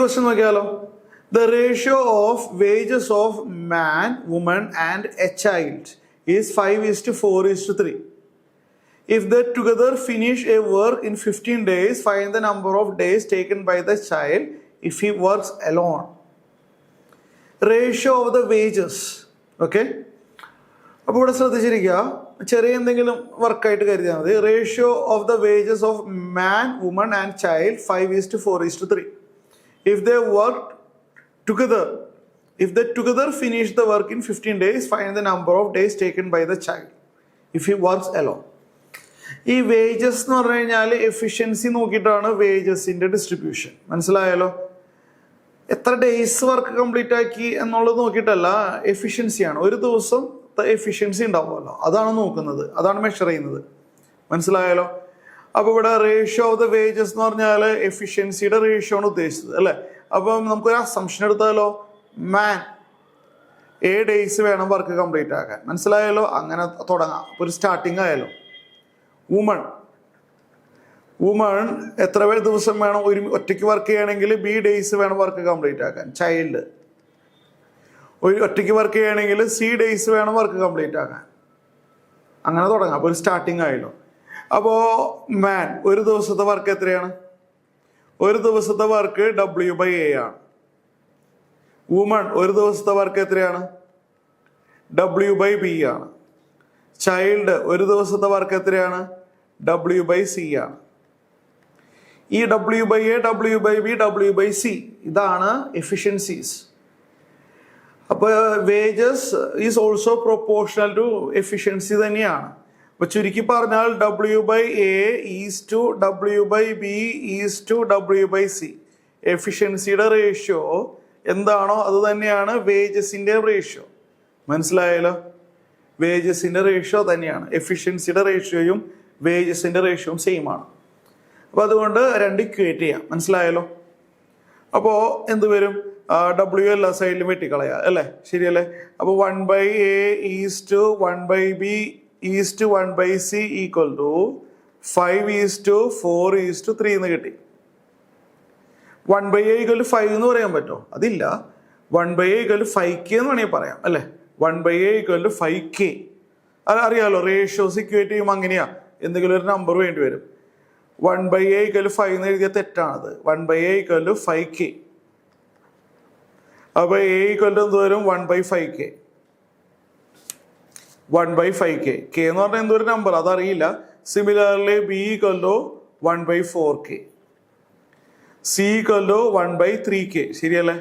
Question നോക്കിയാലോ. The ratio of wages of man, woman and a child is 5:4:3. If they together finish a work in 15 days, find the number of days taken by the child if he works alone. Ratio of the wages. Okay? അപ്പോൾ ഇവിടെ ശ്രദ്ധിച്ചിരിക്കുക, ചെറിയ എന്തെങ്കിലും വർക്കായിട്ട് കരുതിയാൽ മതി. Ratio of the wages of man, woman and child 5:4:3. If they work together, if they together finish the work in 15 days, find the number of days taken by the child if he works alone. ഈ wages എന്ന് പറഞ്ഞു കഴിഞ്ഞാൽ efficiency നോക്കിയിട്ടാണ് വേജസിന്റെ distribution. മനസ്സിലായാലോ? എത്ര days work complete ആക്കി എന്നുള്ളത് നോക്കിയിട്ടല്ല, എഫിഷ്യൻസിയാണ്. ഒരു ദിവസം എഫിഷ്യൻസി ഉണ്ടാവുമല്ലോ, അതാണ് നോക്കുന്നത്, അതാണ് മെഷർ ചെയ്യുന്നത്. മനസ്സിലായാലോ? അപ്പോൾ ഇവിടെ റേഷ്യോ ഓഫ് ദ വേജസ് എന്ന് പറഞ്ഞാൽ എഫിഷ്യൻസിയുടെ റേഷ്യോ ആണ് ഉദ്ദേശിച്ചത്, അല്ലേ? അപ്പം നമുക്കൊരു അസംഷൻ എടുത്താലോ, മാൻ 7 ഡേയ്സ് വേണം വർക്ക് കംപ്ലീറ്റ് ആക്കാൻ. മനസ്സിലായാലോ? അങ്ങനെ തുടങ്ങാം. അപ്പോൾ ഒരു സ്റ്റാർട്ടിങ് ആയാലോ. വുമൺ എത്ര ദിവസം വേണം ഒറ്റയ്ക്ക് വർക്ക് ചെയ്യണമെങ്കിൽ? B ഡേയ്സ് വേണം വർക്ക് കംപ്ലീറ്റ് ആക്കാൻ. ചൈൽഡ് ഒറ്റയ്ക്ക് വർക്ക് ചെയ്യണമെങ്കിൽ C ഡേയ്സ് വേണം വർക്ക് കംപ്ലീറ്റ് ആക്കാൻ. അങ്ങനെ തുടങ്ങാം. അപ്പോൾ ഒരു സ്റ്റാർട്ടിങ് ആയല്ലോ. അപ്പോൾ മാൻ ഒരു ദിവസത്തെ വർക്ക് എത്രയാണ്? ഒരു ദിവസത്തെ വർക്ക് W/A ആണ്. വുമൺ ഒരു ദിവസത്തെ വർക്ക് എത്രയാണ്? W/B ആണ്. ചൈൽഡ് ഒരു ദിവസത്തെ വർക്ക് എത്രയാണ്? W/C ആണ്. ഈ W/A, W/B, W/C ഇതാണ് എഫിഷ്യൻസീസ്. അപ്പോൾ wages is also proportional to efficiency തന്നെയാണ്. അപ്പൊ ചുരുക്കി പറഞ്ഞാൽ W/A is to W/B is to W/C. എഫിഷ്യൻസിയുടെ റേഷ്യോ എന്താണോ അത് തന്നെയാണ് വേജസിന്റെ റേഷ്യോ. മനസ്സിലായല്ലോ? വേജസിന്റെ റേഷ്യോ തന്നെയാണ്. എഫിഷ്യൻസിയുടെ റേഷ്യോയും വേജസിന്റെ റേഷ്യോയും സെയിം ആണ്. അപ്പൊ അതുകൊണ്ട് രണ്ട് ഇക്വേറ്റ് ചെയ്യാം. മനസ്സിലായല്ലോ? അപ്പോൾ എന്ത് വരും? W എല്ലാ സൈഡിലും വെട്ടിക്കളയാ, അല്ലേ? ശരിയല്ലേ? അപ്പോൾ 1/A is to 1/B is to 1/C equal to 5:4:3 എന്ന് കിട്ടി. 1/A ഈക്വൽ ടു 5 എന്ന് പറയാൻ പറ്റുമോ? അതില്ല. 1/A ഈക്വൽ ടു 5K എന്ന് വേണമെങ്കിൽ പറയാം, അല്ലേ? 1/A equal to 5K. അത് അറിയാലോ, റേഷ്യോസ് ഇക്വേറ്റ് ചെയ്യുമ്പോൾ അങ്ങനെയാ, എന്തെങ്കിലും ഒരു നമ്പർ വേണ്ടി വരും. 1/A ഈക്വൽ ടു 5 എന്ന് എഴുതിയ തെറ്റാണത്. 1/A equal to 5K. അപ്പൊ A ഈക്വൽ ടു എന്ത് വരും? 1/5K. 1/5K. K എന്ന് പറഞ്ഞാൽ എന്തൊരു നമ്പർ അതറിയില്ല. Similarly B equal to 1/4K. C equal to 1/3K. ശരിയല്ലേ?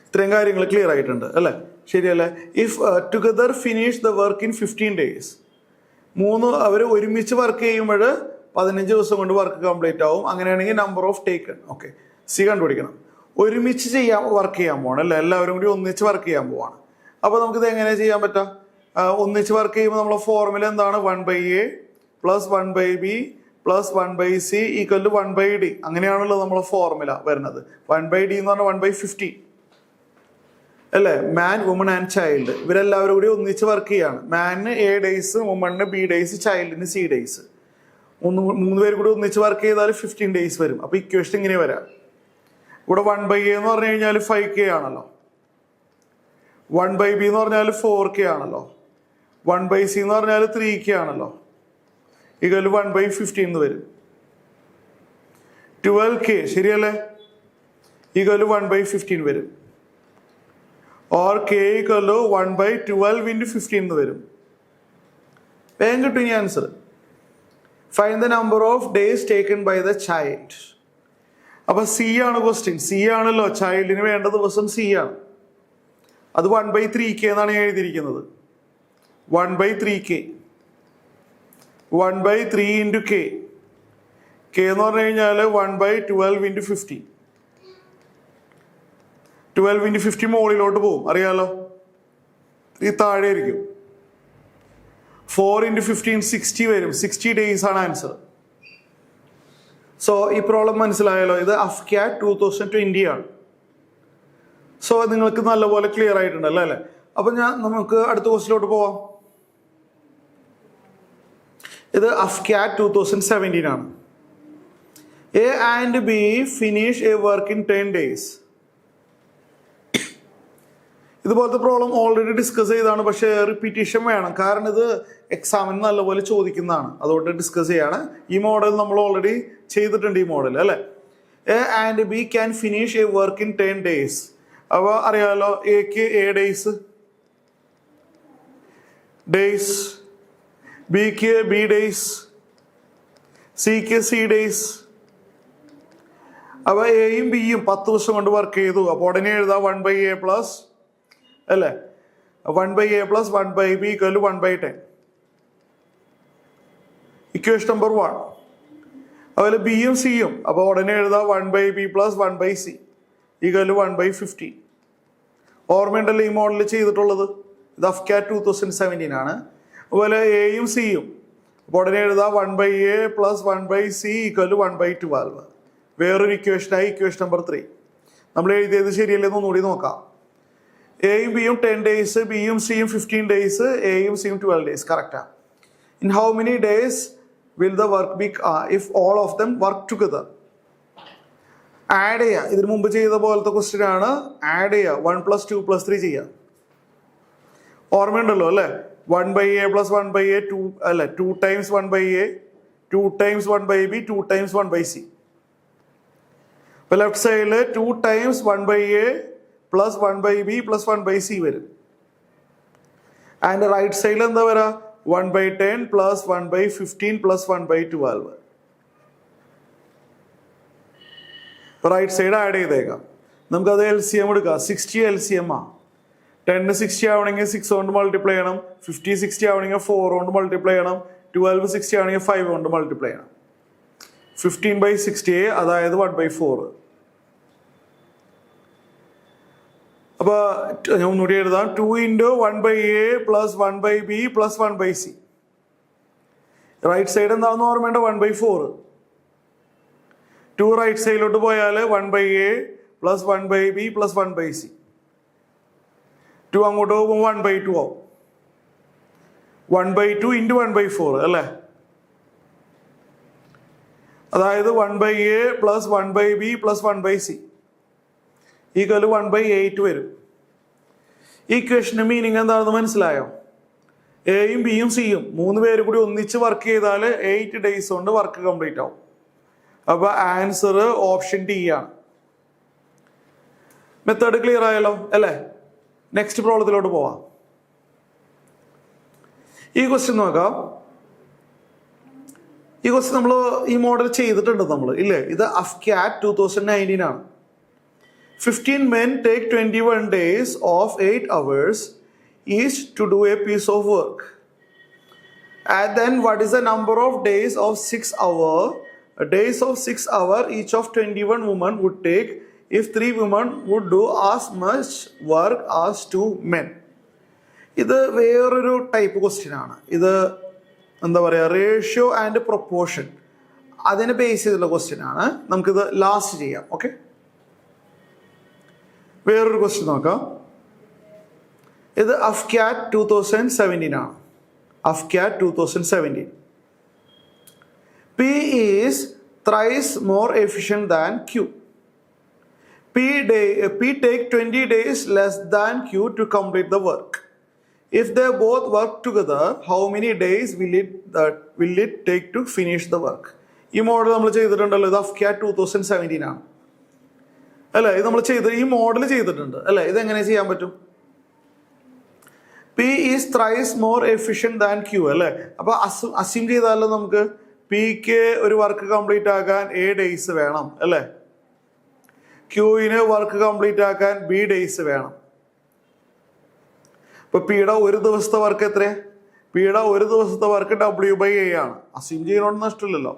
ഇത്രയും കാര്യങ്ങൾ ക്ലിയർ ആയിട്ടുണ്ട്, അല്ലേ? ശരിയല്ലേ? If together finish the work in 15 days, അവർ ഒരുമിച്ച് വർക്ക് ചെയ്യുമ്പോൾ 15 ദിവസം കൊണ്ട് വർക്ക് കംപ്ലീറ്റ് ആവും. അങ്ങനെയാണെങ്കിൽ number of taken. Okay, C കണ്ടുപിടിക്കണം. ഒരുമിച്ച് വർക്ക് ചെയ്യാൻ പോവാണ്, അല്ലേ? എല്ലാവരും കൂടി ഒന്നിച്ച് വർക്ക് ചെയ്യാൻ പോവാണ്. അപ്പോൾ നമുക്കിത് എങ്ങനെ ചെയ്യാൻ പറ്റാം? ഒന്നിച്ച് വർക്ക് ചെയ്യുമ്പോൾ നമ്മളെ ഫോർമുല എന്താണ്? 1/A plus 1/B plus 1/C equal to 1/D. അങ്ങനെയാണല്ലോ നമ്മളെ ഫോർമുല വരുന്നത്. 1/D എന്ന് പറഞ്ഞാൽ 1/50, അല്ലേ? മാൻ, വുമൺ ആൻഡ് ചൈൽഡ് ഇവരെല്ലാവരും കൂടി ഒന്നിച്ച് വർക്ക് ചെയ്യാണ്. മാനിന് A ഡേയ്സ്, വുമണിന് B ഡേയ്സ്, ചൈൽഡിന് C ഡേയ്സ്. 3 പേര് കൂടി ഒന്നിച്ച് വർക്ക് ചെയ്താൽ 15 ഡേയ്സ് വരും. അപ്പോൾ ഇക്വേഷൻ ഇങ്ങനെ വരാം. ഇവിടെ 1/A എന്ന് പറഞ്ഞു കഴിഞ്ഞാൽ 5K ആണല്ലോ. 1/B എന്ന് പറഞ്ഞാൽ 4K ആണല്ലോ. 1/C എന്ന് പറഞ്ഞാൽ 3K ആണല്ലോ. ഈക്വൽ 1/15 എന്ന് വരും. 12K ശരിയല്ലേ? ഈക്വൽ 1/15 വരും. ഓർ K ഈക്വൽ 1/12 × 15 എന്ന് വരും. വേഗം കിട്ടും ഈ answer. Find the number of days taken by the child. അപ്പൊ C ആണ് ക്വസ്റ്റ്യൻ. C ആണല്ലോ, ചൈൽഡിന് വേണ്ട ദിവസം C ആണ്. അത് 1/3K എന്നാണ് ഞാൻ എഴുതിയിരിക്കുന്നത്. 1/3K. 1/3 × K. K എന്ന് പറഞ്ഞു കഴിഞ്ഞാൽ 1/12 × 15. 12 × 50 മുകളിലോട്ട് പോകും, അറിയാലോ? ഈ താഴെ ആയിരിക്കും. 4 × 15 60 വരും. 60 ഡേയ്സ് ആണ് ആൻസർ. സോ ഈ പ്രോബ്ലം മനസ്സിലായല്ലോ? ഇത് AFCAT 2020 ആണ്. സോ നിങ്ങൾക്ക് നല്ലപോലെ ക്ലിയർ ആയിട്ടുണ്ടല്ലോ, അല്ലേ? അപ്പൊ നമുക്ക് അടുത്ത ക്വസ്റ്റിലോട്ട് പോവാം. ഇത് AFCAT 2017 ആണ്. A and B finish a work in 10 days. ഇതുപോലത്തെ പ്രോബ്ലം ഓൾറെഡി ഡിസ്കസ് ചെയ്താണ്, പക്ഷേ റിപ്പീറ്റേഷൻ വേണം, കാരണം ഇത് എക്സാമിന് നല്ലപോലെ ചോദിക്കുന്നതാണ്, അതുകൊണ്ട് ഡിസ്കസ് ചെയ്യാണ്. ഈ മോഡൽ നമ്മൾ ഓൾറെഡി ചെയ്തിട്ടുണ്ട്, ഈ മോഡൽ അല്ലേ. A and B can finish A work in 10 days. അപ്പോൾ അറിയാമല്ലോ, എക്ക് എ ഡേയ്സ്, ബിക്ക് ബി ഡേയ്സ്, സിക്ക് സി ഡേയ്സ്. അപ്പോൾ എയും ബിയും 10 ദിവസം കൊണ്ട് വർക്ക് ചെയ്തു. അപ്പോൾ ഉടനെ എഴുതാം 1/a പ്ലസ് അല്ലേ, 1/a plus 1/b = 1/10. Equation number 1. അതുപോലെ ബിയും സിയും, അപ്പോൾ ഉടനെ എഴുതാം 1/b പ്ലസ് 1/c = 1/15. ഓർമ്മയുണ്ടല്ലോ ഈ മോഡൽ ചെയ്തിട്ടുള്ളത്, ഇത് അഫ്കാറ്റ് 2017 ആണ്. അതുപോലെ എയും സിയും, അപ്പോൾ ഉടനെ എഴുതാം 1/a പ്ലസ് 1/c = 1/12. വേറൊരു ഇക്വേഷനായി ഇക്വേഷൻ നമ്പർ 3. നമ്മൾ എഴുതിയത് ശരിയല്ലെന്ന് ഒന്നുകൂടി നോക്കാം. എയും ബിയും 10 days, ബിയും സിയും 15 days, എയും സിയും 12 days. കറക്റ്റാണ്. In how many days will the work B if all of them work together? Add ചെയ്യുക, ഇതിനു മുമ്പ് ചെയ്ത പോലത്തെ ക്വസ്റ്റ്യൻ ആണ്. ആഡ് ചെയ്യുക, 1 + 2 + 3 ചെയ്യുക. ഓർമ്മയുണ്ടല്ലോ അല്ലേ, 1/a പ്ലസ് 1/a 2 അല്ല 2 times 1/a, 2 times 1/b, 2 times 1/c. ഇപ്പൊ ലെഫ്റ്റ് സൈഡില് 2 times 1/a plus 1/b plus 1/c വരും. ആൻഡ് റൈറ്റ് സൈഡിൽ എന്താ വരാ, 1/10 plus 1/15 plus 1/12. Right side add ചെയ്തേക്കാം. നമുക്കത് LCM എടുക്കാം. 60 LCM ആ. 10 60 ആവണമെങ്കിൽ 6 കൊണ്ട് മൾട്ടിപ്ലൈ ചെയ്യണം, 50 60 ആവണമെങ്കിൽ 4 കൊണ്ട് മൾട്ടിപ്ലൈ ചെയ്യണം, 12 60 ആവണമെങ്കിൽ 5 കൊണ്ട് മൾട്ടിപ്ലൈ ചെയ്യണം. 15/60, അതായത് 1/4. അപ്പൊ ഞാൻ ഒന്നുകൂടി എഴുതാം, 2 × 1/a plus 1/b plus 1/c. Right side എന്താണെന്ന് ഓർമ്മയുണ്ട്, 1/4. 2 റൈറ്റ് സൈഡിലോട്ട് പോയാൽ 1/a plus 1/b plus 1/c. 2 അങ്ങോട്ട് പോകുമ്പോൾ 1/2 ആവും. 1/2 × 1/4 അല്ലേ, അതായത് 1/a plus 1/b plus 1/c = 1/8 വരും. ഈ ഇക്വേഷന്റെ മീനിങ് എന്താണെന്ന് മനസ്സിലായോ? എയും ബിയും സിയും 3 പേര് കൂടി ഒന്നിച്ച് വർക്ക് ചെയ്താൽ 8 days കൊണ്ട് വർക്ക് കംപ്ലീറ്റ് ആവും. അപ്പൊ ആൻസർ ഓപ്ഷൻ ഡി ആണ്. മെത്തേഡ് ക്ലിയർ ആയല്ലോ അല്ലേ? നെക്സ്റ്റ് പ്രോബ്ലത്തിലോട്ട് പോവാം. ഈ ക്വസ്റ്റ്യൻ നോക്കാം. ഈ ക്വസ്റ്റ്യൻ നമ്മൾ ഈ മോഡൽ ചെയ്തിട്ടുണ്ട് നമ്മൾ ഇല്ലേ. ഇത് അഫ്കാറ്റ് 2019 ആണ്. 15 men take 21 days of 8 hours each to do a piece of work. And then what is the number of days of 6 hour each of 21 women would take if 3 women would do as much work as 2 men? ഇത് വേറൊരു type question ആണ്. ഇത് എന്താ പറയുക, ratio and proportion അതിനെ base ചെയ്തുള്ള question ആണ്. നമുക്കിത് ലാസ്റ്റ് ചെയ്യാം. ഓക്കെ, വേറൊരു ക്വസ്റ്റ്യൻ നോക്കാം. ഇത് അഫ്കാറ്റ് 2017 ആണ്. അഫ്കാറ്റ് 2017. P is thrice more efficient than Q. P take 20 days less than Q to complete the work. If they both work together, how many days will it take to finish the work? ഈ model നമ്മൾ ചെയ്തിട്ടുണ്ടല്ലോ. ഇത് അഫ്കാറ്റ് 2017 ആണ് അല്ലേ. ഇത് നമ്മൾ ഈ model ചെയ്തിട്ടുണ്ട് അല്ലേ. ഇതെങ്ങനെ ചെയ്യാൻ പറ്റും? P is thrice more efficient than Q അല്ലേ. അപ്പൊ അസ്യൂം ചെയ്താലോ നമുക്ക് പിക്ക് ഒരു വർക്ക് കംപ്ലീറ്റ് ആക്കാൻ A days വേണം അല്ലേ. ക്യൂവിന് വർക്ക് കംപ്ലീറ്റ് ആക്കാൻ B days വേണം. ഇപ്പൊ പിയുടെ ഒരു ദിവസത്തെ വർക്ക് എത്രയാ? പിയുടെ ഒരു ദിവസത്തെ വർക്ക് W/A ആണ്. അസ്യൂം ചെയ്യണോണ്ട് നഷ്ടമില്ലല്ലോ.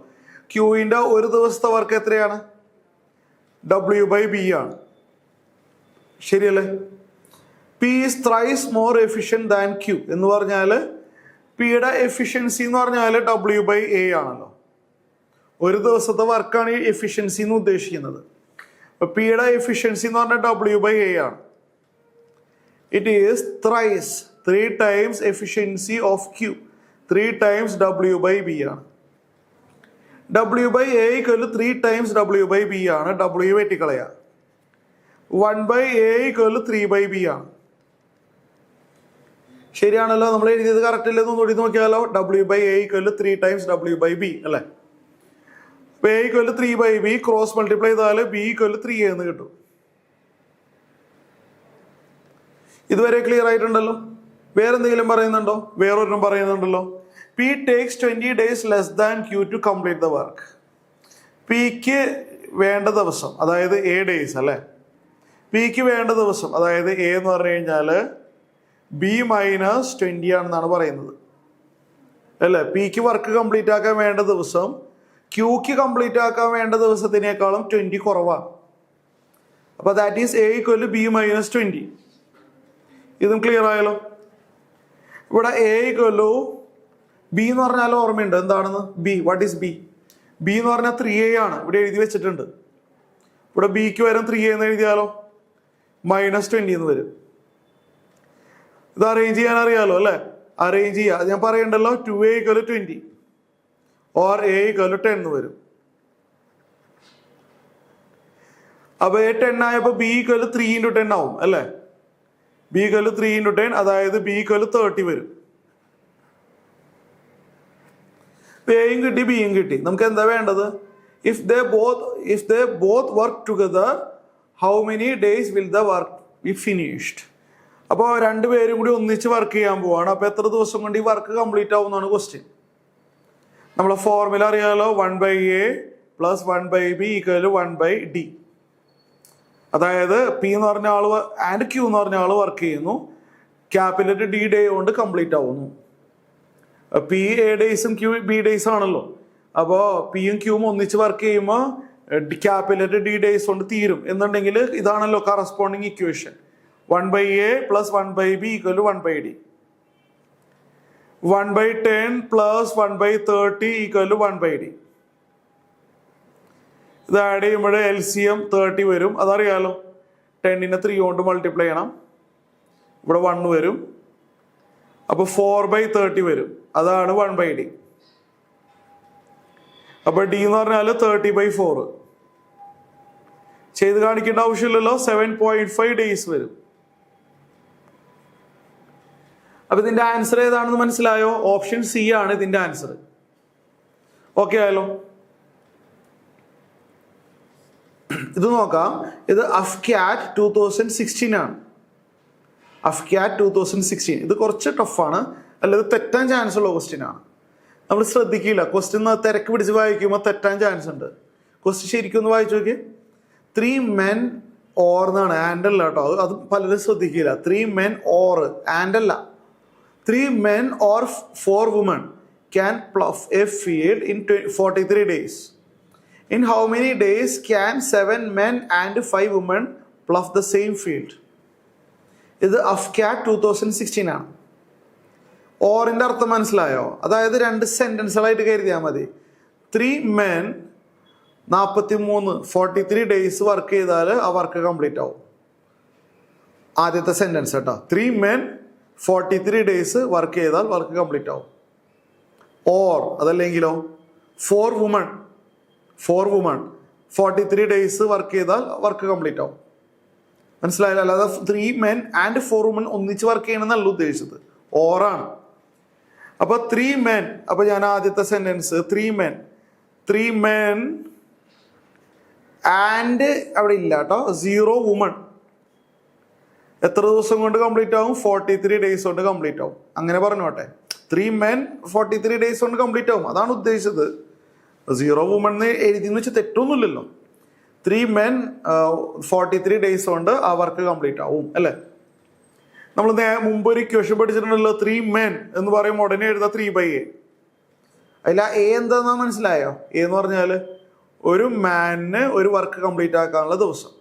ക്യൂവിന്റെ ഒരു ദിവസത്തെ വർക്ക് എത്രയാണ്? W/B ആണ്. ശരിയല്ലേ? P is thrice more efficient than Q എന്ന് പറഞ്ഞാൽ പിയുടെ എഫിഷ്യൻസി എന്ന് പറഞ്ഞാൽ W/A ആണല്ലോ. ഒരു ദിവസത്തെ വർക്കാണ് ഈ എഫിഷ്യൻസി എന്ന് ഉദ്ദേശിക്കുന്നത്. അപ്പൊ പിയുടെ എഫിഷ്യൻസി എന്ന് പറഞ്ഞാൽ W/A ആണ്. It is thrice 3 times efficiency of Q, 3 times W/B ആണ്. W/A ഈക്വൽ 3 ടൈംസ് W/B ആണ്. W വെട്ടിക്കളയാ. 1/A ഈക്വൽ 3/B ആണ്. ശരിയാണല്ലോ? നമ്മൾ എഴുതിയത് കറക്റ്റ് ഇല്ലെന്ന് ഒന്നുകൂടി നോക്കിയാലോ. W/A ഈക്വൽ 3 ടൈംസ് W/B അല്ലേ? A equal 3/B cross multiply ചെയ്താൽ B ഈക്വൽ 3A എന്ന് കിട്ടും. ഇതുവരെ ക്ലിയർ ആയിട്ടുണ്ടല്ലോ? വേറെന്തെങ്കിലും പറയുന്നുണ്ടോ? വേറൊരെണ്ണം പറയുന്നുണ്ടല്ലോ. P takes 20 days less than Q to complete the work. Pക്ക് വേണ്ട ദിവസം, അതായത് A days അല്ലേ? Pക്ക് വേണ്ട ദിവസം, അതായത് A എന്ന് പറഞ്ഞു കഴിഞ്ഞാൽ B മൈനസ് 20 ആണെന്നാണ് പറയുന്നത് അല്ലേ? Pക്ക് വർക്ക് കംപ്ലീറ്റ് ആക്കാൻ വേണ്ട ദിവസം Qക്ക് കംപ്ലീറ്റ് ആക്കാൻ വേണ്ട ദിവസത്തിനേക്കാളും 20 കുറവാണ്. അപ്പോൾ that is A equal B minus 20. ഇതും ക്ലിയർ ആയല്ലോ? ഇവിടെ A ഈക്വൽ B എന്ന് പറഞ്ഞാൽ ഓർമ്മയുണ്ട് എന്താണെന്ന്? B, what is B? B എന്ന് പറഞ്ഞാൽ 3A ആണ്. ഇവിടെ എഴുതി വെച്ചിട്ടുണ്ട്. ഇവിടെ Bക്ക് വരും 3A എന്ന് എഴുതിയാലോ? മൈനസ് 20 എന്ന് വരും. ഇത് അറേഞ്ച് ചെയ്യാൻ അറിയാലോ അല്ലേ? അറേഞ്ച് ചെയ്യുക. ഞാൻ പറയണ്ടല്ലോ 2A equal 20 or A equal 10 എന്ന് വരും. അപ്പൊ A 10 ആയപ്പോ B ഈക്വൽ 3 × 10 ആവും അല്ലേ? B ഈക്വൽ 3 × 10, അതായത് B ഈക്വൽ 30 വരും. എയും കിട്ടി ബിയും കിട്ടി. നമുക്ക് എന്താ വേണ്ടത്? If they both work together how many days will the work B finished? അപ്പോൾ രണ്ടുപേരും കൂടി ഒന്നിച്ച് വർക്ക് ചെയ്യാൻ പോവാണ്. അപ്പോൾ എത്ര ദിവസം കൊണ്ട് ഈ വർക്ക് കംപ്ലീറ്റ് ആവും എന്നാണ് ക്വസ്റ്റ്യൻ. നമ്മളെ ഫോർമുല അറിയാലോ. 1/A plus 1/B equal 1/D. അതായത് P എന്ന് പറഞ്ഞ ആള് ആൻഡ് Q എന്ന് പറഞ്ഞ ആള് വർക്ക് ചെയ്യുന്നു. ക്യാപിറ്റൽ D ഡേ കൊണ്ട് കംപ്ലീറ്റ് ആവുന്നു. P A ഡേയ്സും Q B days ആണല്ലോ. അപ്പോൾ Pയും Qയും ഒന്നിച്ച് വർക്ക് ചെയ്യുമ്പോൾ ക്യാപിറ്റൽ D ഡേയ്സ് കൊണ്ട് തീരും എന്നുണ്ടെങ്കിൽ ഇതാണല്ലോ corresponding equation. 1/A plus 1/B equal 1/D. 1/10 plus 1/30 equal 1/D. ഇത് ആഡ് ചെയ്യുമ്പോൾ LCM 30 വരും. അതറിയാലോ. 10നെ 3 കൊണ്ട് മൾട്ടിപ്ലൈ ചെയ്യണം. ഇവിടെ 1 വരും. അപ്പോൾ 4/30 വരും. അതാണ് 1/D. അപ്പൊ D എന്ന് പറഞ്ഞാൽ 30/4. ചെയ്ത് കാണിക്കേണ്ട ആവശ്യമില്ലല്ലോ. 7.5 ഡേയ്സ് വരും. അപ്പൊ ഇതിന്റെ ആൻസർ ഏതാണെന്ന് മനസ്സിലായോ? ഓപ്ഷൻ C ആണ് ഇതിന്റെ ആൻസർ. ഓക്കെ ആയല്ലോ? ഇത് നോക്കാം. ഇത് അഫ്ക്യാറ്റ് 2016 ആണ്. അഫ്ക്യാറ്റ് 2016. ഇത് കുറച്ച് ടഫാണ്, അല്ലാതെ തെറ്റാൻ ചാൻസ് ഉള്ള ക്വസ്റ്റ്യൻ ആണ്. നമ്മൾ ശ്രദ്ധിക്കില്ല. ക്വസ്റ്റ്യൻ തിരക്ക് പിടിച്ച് വായിക്കുമ്പോൾ തെറ്റാൻ ചാൻസ് ഉണ്ട്. ക്വസ്റ്റ്യൻ ശരിക്കും ഒന്ന് വായിച്ചു നോക്കി. 3 men or എന്നാണ്, ആൻഡ് അല്ല കേട്ടോ. അത് പലരും ശ്രദ്ധിക്കില്ല. 3 men or ആൻഡ് അല്ല. 3 men or 4 women can plough a field in 43 days. In how many days can 7 men and 5 women plough the same field? ഇത് അഫ്ക്യാറ്റ് 2016 ആണ്. ഓറിന്റെ അർത്ഥം മനസ്സിലായോ? അതായത് 2 സെന്റൻസുകളായിട്ട് കരുതിയാൽ മതി. 3 men 43 ഡേയ്സ് വർക്ക് ചെയ്താൽ ആ വർക്ക് കംപ്ലീറ്റ് ആവും. ആദ്യത്തെ സെന്റൻസ് കേട്ടോ. 3 men 43 ഡേയ്സ് വർക്ക് ചെയ്താൽ വർക്ക് കംപ്ലീറ്റ് ആവും. ഓർ അതല്ലെങ്കിലോ 4 women 43 ഡേയ്സ് വർക്ക് ചെയ്താൽ വർക്ക് കംപ്ലീറ്റ് ആവും. മനസ്സിലായില്ല? അല്ലാതെ 3 men and 4 women ഒന്നിച്ച് വർക്ക് ചെയ്യണമെന്നല്ല ഉദ്ദേശിച്ചത്. ഓറാണ്. അപ്പൊ 3 men. അപ്പൊ ഞാൻ ആദ്യത്തെ സെന്റൻസ് 3 men ആൻഡ് അവിടെ ഇല്ല കേട്ടോ. 0 women എത്ര ദിവസം കൊണ്ട് കംപ്ലീറ്റ് ആവും? 43 ഡേയ്സ് കൊണ്ട് കംപ്ലീറ്റ് ആവും. അങ്ങനെ പറഞ്ഞോട്ടെ. 3 men 43 ഡേയ്സ് കൊണ്ട് കംപ്ലീറ്റ് ആവും, അതാണ് ഉദ്ദേശിച്ചത്. 0 women എഴുതിയെന്ന് വെച്ചാൽ തെറ്റൊന്നുമില്ലല്ലോ. 3 men 43 ഡേയ്സ് കൊണ്ട് ആ വർക്ക് കംപ്ലീറ്റ് ആവും അല്ലേ? നമ്മൾ മുമ്പ് ഒരു ഇക്വേഷൻ പഠിച്ചിട്ടുണ്ടല്ലോ. 3 men എന്ന് പറയുമ്പോൾ ഉടനെ എഴുതാം 3/A. അതിൽ A എന്താണെന്ന് മനസ്സിലായോ? A എന്ന് പറഞ്ഞാൽ ഒരു മാനിന് ഒരു വർക്ക് കംപ്ലീറ്റ് ആക്കാനുള്ള ദിവസം.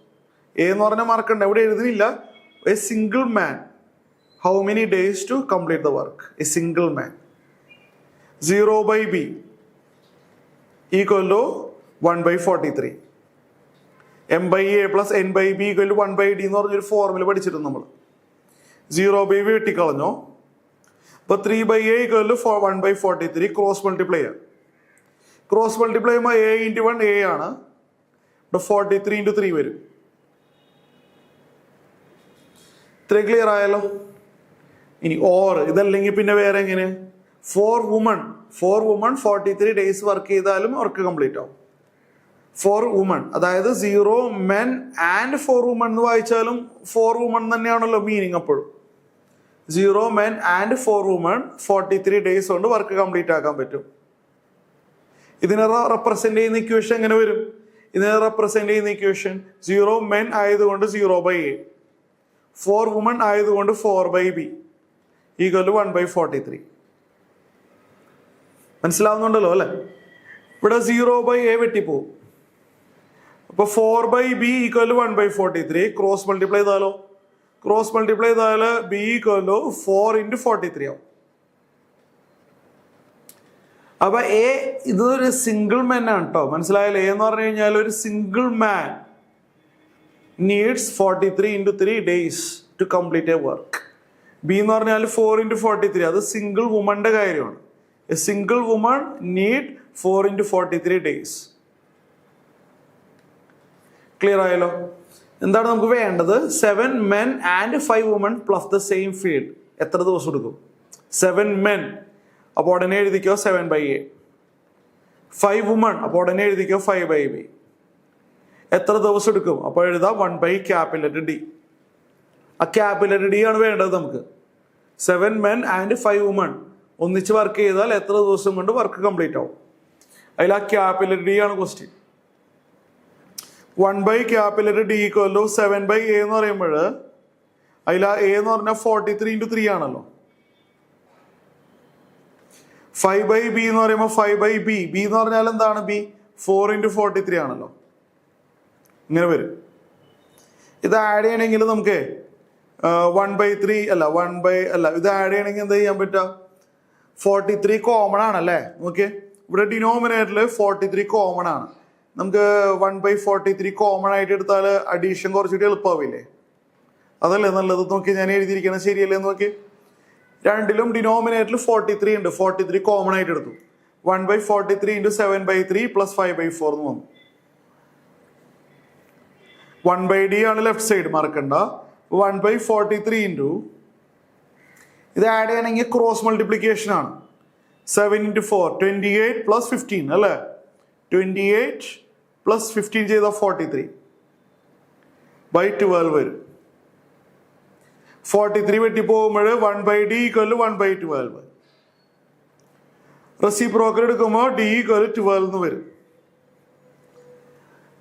A എന്ന് പറഞ്ഞാൽ മറക്കണ്ട, ഇവിടെ എഴുതുന്നില്ല. A single man, how many days to complete the work? A single man. 0/B equal to 1/43. M/A plus N/B equal to 1/D എന്ന് പറഞ്ഞൊരു ഫോർമുല പഠിച്ചിട്ടുണ്ട് നമ്മൾ. 0/B വെട്ടിക്കളഞ്ഞോ. അപ്പൊ 3/A equal to 1/43 cross multiply ചെയ്യാം. ക്രോസ് മൾട്ടിപ്ലൈ ചെയ്യുമ്പോൾ A into 1 A ആണ്. ഇവിടെ 43 ഇൻറ്റു 3 വരും. ഇത്രയും ക്ലിയർ ആയല്ലോ. ഇനി ഓർ ഇതല്ലെങ്കിൽ പിന്നെ വേറെ എങ്ങനെ? 4 വുമൺ 43 ഡേയ്സ് വർക്ക് ചെയ്താലും വർക്ക് കംപ്ലീറ്റ് ആവും. 4 വുമൺ, അതായത് 0 മെൻ ആൻഡ് 4 വുമൺ എന്ന് വായിച്ചാലും 4 വുമൺ തന്നെയാണല്ലോ മീനിങ്. അപ്പോഴും 0 മെൻ ആൻഡ് 4 വുമൺ 43 ഡേയ്സ് കൊണ്ട് വർക്ക് കംപ്ലീറ്റ് ആക്കാൻ പറ്റും. ഇതിനെ റെപ്രസെന്റ് ചെയ്യുന്ന ഇക്വേഷൻ എങ്ങനെ വരും? ഇതിനെ റെപ്രസെന്റ് ചെയ്യുന്ന ഇക്വേഷൻ 0 മെൻ ആയതുകൊണ്ട് 0/a, 4 വുമൺ ആയതുകൊണ്ട് 4/b ഈക്വൽ 1/43. മനസ്സിലാവുന്നുണ്ടല്ലോ അല്ലെ? ഇവിടെ 0/a വെട്ടിപ്പോവും. അപ്പൊ 4/b ഈക്വൽ 1/43. ക്രോസ് മൾട്ടിപ്ലൈ ചെയ്താലോ? ക്രോസ് മൾട്ടിപ്ലൈ ചെയ്താൽ b ഈക്വൽ 4 ഇൻറ്റു 43 ആവും. അപ്പൊ എ ഇതൊരു സിംഗിൾ മാൻ ആണ് കേട്ടോ. മനസ്സിലായാലോ? എ എന്ന് പറഞ്ഞു കഴിഞ്ഞാൽ ഒരു single man needs 43 into 3 days to complete a work. B എന്ന് പറഞ്ഞാൽ 4 ഇൻറ്റു 43, അത് സിംഗിൾ വുമന്റെ കാര്യമാണ്. A single woman need 4 into 43 days. Clear ആയല്ലോ? എന്താണ് നമുക്ക് വേണ്ടത്? 7 men and 5 women plus the same field. എത്ര ദിവസം എടുക്കും? 7 men, അപ്പോൾ ഉടനെ എഴുതിക്കോ 7/a. 5 women, അപ്പോൾ ഉടനെ എഴുതിക്കോ 5/b. എത്ര ദിവസം എടുക്കും? അപ്പോൾ എഴുതാം 1/D. ആ ക്യാപിറ്റൽ ഡി ആണ് വേണ്ടത് നമുക്ക്. 7 men and 5 women ഒന്നിച്ച് വർക്ക് ചെയ്താൽ എത്ര ദിവസം കൊണ്ട് വർക്ക് കംപ്ലീറ്റ് ആവും? അതിൽ ആ ക്യാപിറ്റൽ ഡി ആണ് ക്വസ്റ്റ്യൻ. 1/D ഈക്വൽ 7/a എന്ന് പറയുമ്പോൾ അതിൽ ആ എ എന്ന് പറഞ്ഞാൽ 43 ഇൻറ്റു 3 ആണല്ലോ. 5/b എന്ന് പറയുമ്പോൾ 5/b. ബി എന്ന് പറഞ്ഞാൽ എന്താണ്? ബി 4 ഇൻറ്റു 43 ആണല്ലോ. ഇങ്ങനെ വരും. ഇത് ആഡ് ചെയ്യണമെങ്കിൽ നമുക്ക് 1/3 ഇത് ആഡ് ചെയ്യണമെങ്കിൽ എന്താ ചെയ്യാൻ പറ്റുക? 43 കോമൺ ആണല്ലേ. ഓക്കെ, ഇവിടെ ഡിനോമിനേറ്ററിൽ 43 കോമൺ ആണ്. നമുക്ക് 1/43 കോമൺ ആയിട്ട് എടുത്താൽ അഡീഷൻ കുറച്ചുകൂടി എളുപ്പമാവില്ലേ? അതല്ലേ നല്ലത്? നോക്കി ഞാൻ എഴുതിയിരിക്കണം ശരിയല്ലേ? നോക്കി, രണ്ടിലും ഡിനോമിനേറ്ററിൽ 43 ഉണ്ട്. 43 കോമൺ ആയിട്ട് എടുത്തു. 1/43 ഇൻറ്റു 7/3 പ്ലസ് 5/4 എന്ന് വന്നു. 1/d ആണ് ലെഫ്റ്റ് സൈഡ്, മറക്കണ്ട. 1/43 ഇൻറ്റു ഇത് ആഡ് ചെയ്യണമെങ്കിൽ ക്രോസ് മൾട്ടിപ്ലിക്കേഷൻ ആണ്. 7 ഇൻറ്റു 4 28 പ്ലസ് 15 അല്ലേ? 28 പ്ലസ് 15 ചെയ്താൽ 43/12 വരും. 43 വെട്ടി പോകുമ്പോൾ 1/d ഈക്വൽ 1/12. റെസിപ്രോക്കൽ എടുക്കുമ്പോൾ d ഈക്വൽ 12 എന്ന് വരും.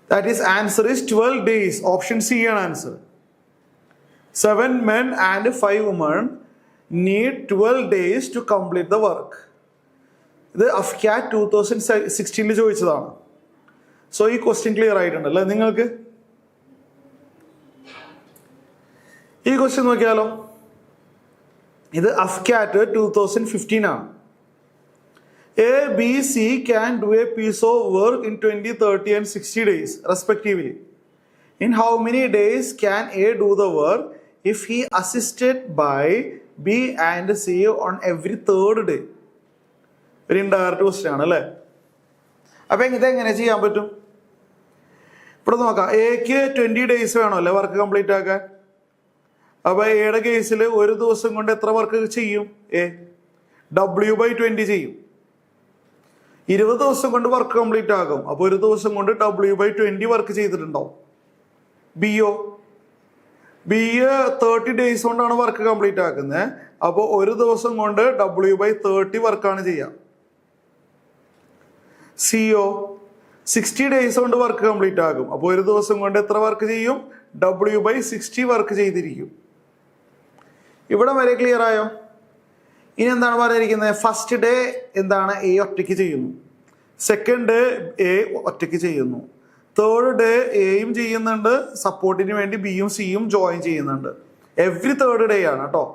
That is answer is 12 days. Option C ആണ് answer. 7 men and 5 women need 12 days to complete the work. ഇത് അഫ്കാറ്റ് 2016 ചോദിച്ചതാണ്. സോ ഈ ക്വസ്റ്റ്യൻ ക്ലിയർ ആയിട്ടുണ്ടല്ലേ നിങ്ങൾക്ക്? ഈ ക്വസ്റ്റ്യൻ നോക്കിയാലോ. ഇത് അഫ്കാറ്റ് 2015 ആണ്. A, B, C can do a piece of work in 20, 30 and 60 days respectively. In how many days can A do the work if he assisted by B and C on every third day? ഒരു indirect question ആണ് അല്ലേ? അപ്പൊ ഇതെങ്ങനെ ചെയ്യാൻ പറ്റും? ഇവിടെ നോക്കാം. എക്ക് 20 days വേണമല്ലേ വർക്ക് കംപ്ലീറ്റ് ആക്കാൻ. അപ്പൊ എയുടെ കേസിൽ ഒരു ദിവസം കൊണ്ട് എത്ര വർക്ക് ചെയ്യും? എ W/20 ചെയ്യും. 20 ദിവസം കൊണ്ട് വർക്ക് കംപ്ലീറ്റ് ആകും. അപ്പൊ ഒരു ദിവസം കൊണ്ട് W/20 വർക്ക് ചെയ്തിട്ടുണ്ടാവും. ബിയോ 30 days കൊണ്ടാണ് വർക്ക് കംപ്ലീറ്റ് ആക്കുന്നത്. അപ്പോൾ ഒരു ദിവസം കൊണ്ട് W/30 വർക്കാണ് ചെയ്യുക. സിഒ 60 days കൊണ്ട് വർക്ക് കംപ്ലീറ്റ് ആകും. അപ്പോൾ ഒരു ദിവസം കൊണ്ട് എത്ര വർക്ക് ചെയ്യും? W/60 വർക്ക് ചെയ്തിരിക്കും. ഇവിടെ വരെ ക്ലിയർ ആയോ? ഇനി എന്താണ് പറഞ്ഞിരിക്കുന്നത്? ഫസ്റ്റ് ഡേ എന്താണ്? എ ഒറ്റയ്ക്ക് ചെയ്യുന്നു. സെക്കൻഡ് ഡേ എ ഒറ്റയ്ക്ക് ചെയ്യുന്നു. തേർഡ് ഡേ എയും ചെയ്യുന്നുണ്ട്. സപ്പോർട്ടിന് വേണ്ടി ബിയും സിയും ജോയിൻ ചെയ്യുന്നുണ്ട്. എവ്രി തേർഡ് ഡേ ആണ് കേട്ടോ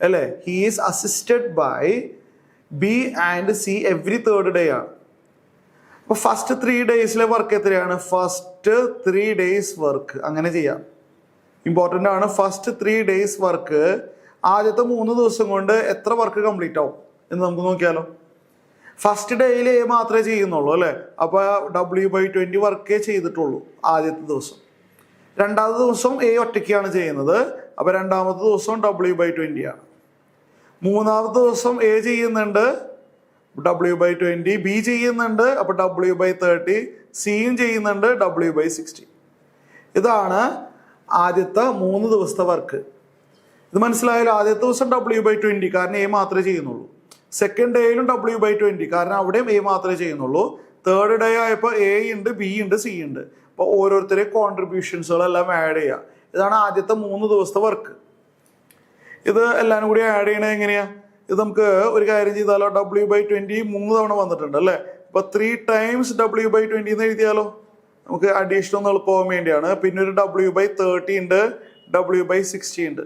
അല്ലേ? He is assisted by B and C every third day ആണ്. അപ്പൊ ഫസ്റ്റ് 3 daysലെ വർക്ക് എത്രയാണ്? ഫസ്റ്റ് 3 days വർക്ക് അങ്ങനെ ചെയ്യാം. ഇമ്പോർട്ടൻ്റ് ആണ്. ഫസ്റ്റ് 3 days വർക്ക് ആദ്യത്തെ 3 ദിവസം കൊണ്ട് എത്ര വർക്ക് കംപ്ലീറ്റ് ആവും എന്ന് നമുക്ക് നോക്കിയാലോ. ഫസ്റ്റ് ഡേയിൽ എ മാത്രമേ ചെയ്യുന്നുള്ളൂ അല്ലേ. അപ്പോൾ W/20 വർക്കേ ചെയ്തിട്ടുള്ളൂ ആദ്യത്തെ ദിവസം. രണ്ടാമത്തെ ദിവസം എ ഒറ്റയ്ക്കാണ് ചെയ്യുന്നത്. അപ്പോൾ രണ്ടാമത്തെ ദിവസം W/20 ആണ്. മൂന്നാമത്തെ ദിവസം എ ചെയ്യുന്നുണ്ട്, W/20, ബി ചെയ്യുന്നുണ്ട്, അപ്പോൾ W/30, സിയും ചെയ്യുന്നുണ്ട്, W/60. ഇതാണ് ആദ്യത്തെ 3 ദിവസത്തെ വർക്ക്. ഇത് മനസ്സിലായാലും ആദ്യത്തെ ദിവസം W/20 കാരണം എ മാത്രമേ ചെയ്യുന്നുള്ളൂ. സെക്കൻഡ് ഡേയിലും W/20 കാരണം അവിടെയും എ മാത്രമേ ചെയ്യുന്നുള്ളൂ. തേർഡ് ഡേ ആയപ്പോൾ എ ഉണ്ട്, ബി ഉണ്ട്, സി ഉണ്ട്. അപ്പോൾ ഓരോരുത്തരെയും കോൺട്രിബ്യൂഷൻസുകളെല്ലാം ആഡ് ചെയ്യുക. ഇതാണ് ആദ്യത്തെ 3 ദിവസത്തെ വർക്ക്. ഇത് എല്ലാവരും കൂടി ആഡ് ചെയ്യണത് എങ്ങനെയാ? ഇത് നമുക്ക് ഒരു കാര്യം ചെയ്താലോ, W/20 3 തവണ വന്നിട്ടുണ്ട് അല്ലേ. അപ്പോൾ 3 times W/20 എന്ന് എഴുതിയാലോ, നമുക്ക് അഡീഷൻ ഒന്ന് എളുപ്പമാകാൻ വേണ്ടിയാണ്. പിന്നെ ഒരു W/30 ഉണ്ട്, W/60 ഉണ്ട്.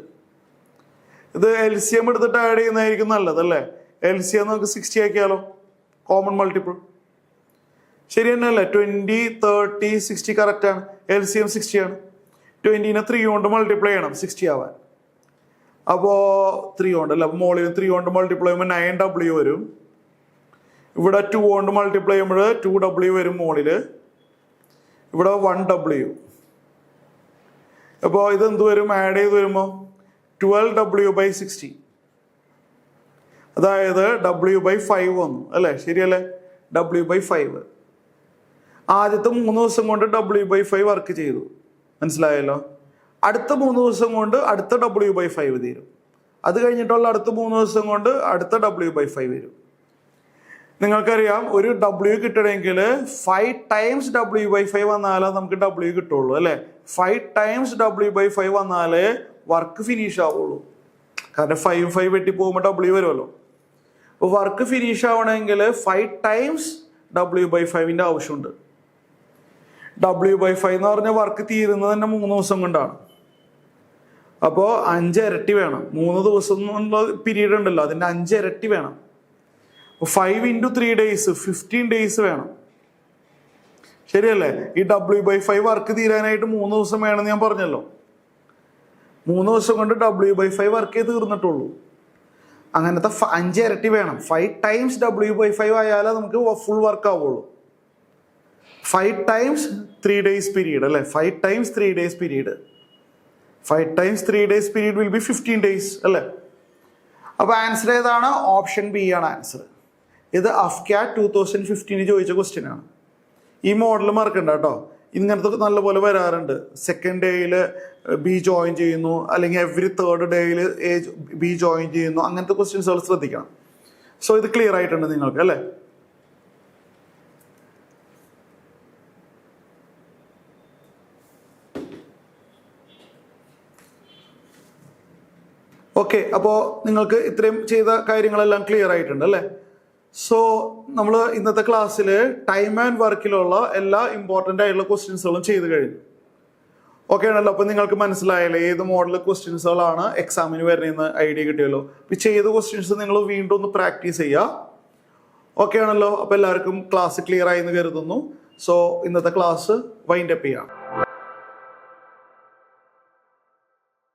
ഇത് LCM എടുത്തിട്ട് ആഡ് ചെയ്യുന്നതായിരിക്കും നല്ലതല്ലേ. LCM നമുക്ക് 60 ആക്കിയാലോ, കോമൺ മൾട്ടിപ്പിൾ. ശരി തന്നെയല്ലേ? 20, 30, 60 കറക്റ്റാണ്. LCM 60 ആണ്. 20നെ 3 കൊണ്ട് മൾട്ടിപ്ലൈ ചെയ്യണം 60 ആവാൻ. അപ്പോൾ 3 കൊണ്ട് അല്ല, അപ്പോൾ മോളിൽ 3 കൊണ്ട് മൾട്ടിപ്ലൈ ചെയ്യുമ്പോൾ 9W വരും. ഇവിടെ 2 കൊണ്ട് മൾട്ടിപ്ലൈ ചെയ്യുമ്പോൾ 2W വരും മോളിൽ. ഇവിടെ 1W. അപ്പോൾ ഇതെന്ത് വരും? ആഡ് ചെയ്ത് വരുമ്പോൾ 12W/60. അതായത് W/5 വന്നു അല്ലേ. ശരിയല്ലേ? W/5. ആദ്യത്തെ 3 ദിവസം കൊണ്ട് W/5 വർക്ക് ചെയ്തു. മനസ്സിലായല്ലോ? അടുത്ത 3 ദിവസം കൊണ്ട് അടുത്ത W/5 തീരും. അത് കഴിഞ്ഞിട്ടുള്ള അടുത്ത 3 ദിവസം കൊണ്ട് അടുത്ത W/5 വരും. നിങ്ങൾക്കറിയാം, ഒരു W കിട്ടണമെങ്കിൽ 5 times W/5 വന്നാലേ നമുക്ക് W കിട്ടുള്ളൂ അല്ലേ. 5 times W/5 വന്നാലേ വർക്ക് ഫിനിഷ് ആവുള്ളൂ. കാരണം 5 വെട്ടി പോകുമ്പോൾ W വരുമല്ലോ. അപ്പോൾ വർക്ക് ഫിനിഷ് ആവണമെങ്കിൽ 5 times W/5ൻ്റെ ആവശ്യമുണ്ട്. W/5 എന്ന് പറഞ്ഞാൽ വർക്ക് തീരുന്നത് തന്നെ 3 ദിവസം കൊണ്ടാണ്. അപ്പോൾ 5 ഇരട്ടി വേണം. 3 ദിവസം എന്നുള്ള പീരീഡ് ഉണ്ടല്ലോ, അതിൻ്റെ 5 ഇരട്ടി വേണം. 5 into 3 days 15 days വേണം. ശരിയല്ലേ? ഈ W/5 വർക്ക് തീരാനായിട്ട് 3 ദിവസം വേണമെന്ന് ഞാൻ പറഞ്ഞല്ലോ. 3 ദിവസം കൊണ്ട് W/5 വർക്കേ തീർന്നിട്ടുള്ളൂ. അങ്ങനത്തെ 5 ഇരട്ടി വേണം. 5 times W/5 ആയാലേ നമുക്ക് ഫുൾ വർക്ക് ആവുള്ളൂ. 5 times 3 days പീരീഡ് അല്ലേ. 5 times 3 days period. 5 times 3 days period will be 15 days അല്ലേ. അപ്പോൾ ആൻസർ ഏതാണ്? ഓപ്ഷൻ ബി ആണ് ആൻസർ. ഇത് AFCAT 2015 ചോദിച്ച ക്വസ്റ്റ്യൻ ആണ്. ഈ മോഡൽ മറക്കണ്ട കേട്ടോ. ഇങ്ങനത്തെ നല്ലപോലെ വരാറുണ്ട്. സെക്കൻഡ് ഡേയിൽ ബി ജോയിൻ ചെയ്യുന്നു, അല്ലെങ്കിൽ എവറി തേർഡ് ഡേയിൽ എ ബി ജോയിൻ ചെയ്യുന്നു. അങ്ങനത്തെ ക്വസ്റ്റ്യൻസുകൾ ശ്രദ്ധിക്കണം. സോ ഇത് ക്ലിയർ ആയിട്ടുണ്ട് നിങ്ങൾക്ക് അല്ലേ. ഓക്കെ, അപ്പോൾ നിങ്ങൾക്ക് ഇത്രയും ചെയ്ത കാര്യങ്ങളെല്ലാം ക്ലിയർ ആയിട്ടുണ്ട് അല്ലേ. സോ നമ്മൾ ഇന്നത്തെ ക്ലാസ്സിൽ ടൈം ആൻഡ് വർക്കിലുള്ള എല്ലാ ഇമ്പോർട്ടൻ്റ് ആയിട്ടുള്ള ക്വസ്റ്റ്യൻസുകളും ചെയ്ത് കഴിഞ്ഞു. ഓക്കെ ആണല്ലോ. അപ്പോൾ നിങ്ങൾക്ക് മനസ്സിലായല്ലേ ഏത് മോഡൽ ക്വസ്റ്റ്യൻസുകളാണ് എക്സാമിന് വരുന്നതെന്ന് ഐഡിയ കിട്ടിയല്ലോ. അപ്പോൾ ചെയ്ത ക്വസ്റ്റ്യൻസ് നിങ്ങൾ വീണ്ടും ഒന്ന് പ്രാക്ടീസ് ചെയ്യുക. ഓക്കെ ആണല്ലോ. അപ്പോൾ എല്ലാവർക്കും ക്ലാസ് ക്ലിയർ ആയി എന്ന് കരുതുന്നു. സോ ഇന്നത്തെ ക്ലാസ് വൈൻഡ് അപ്പ് ചെയ്യാം.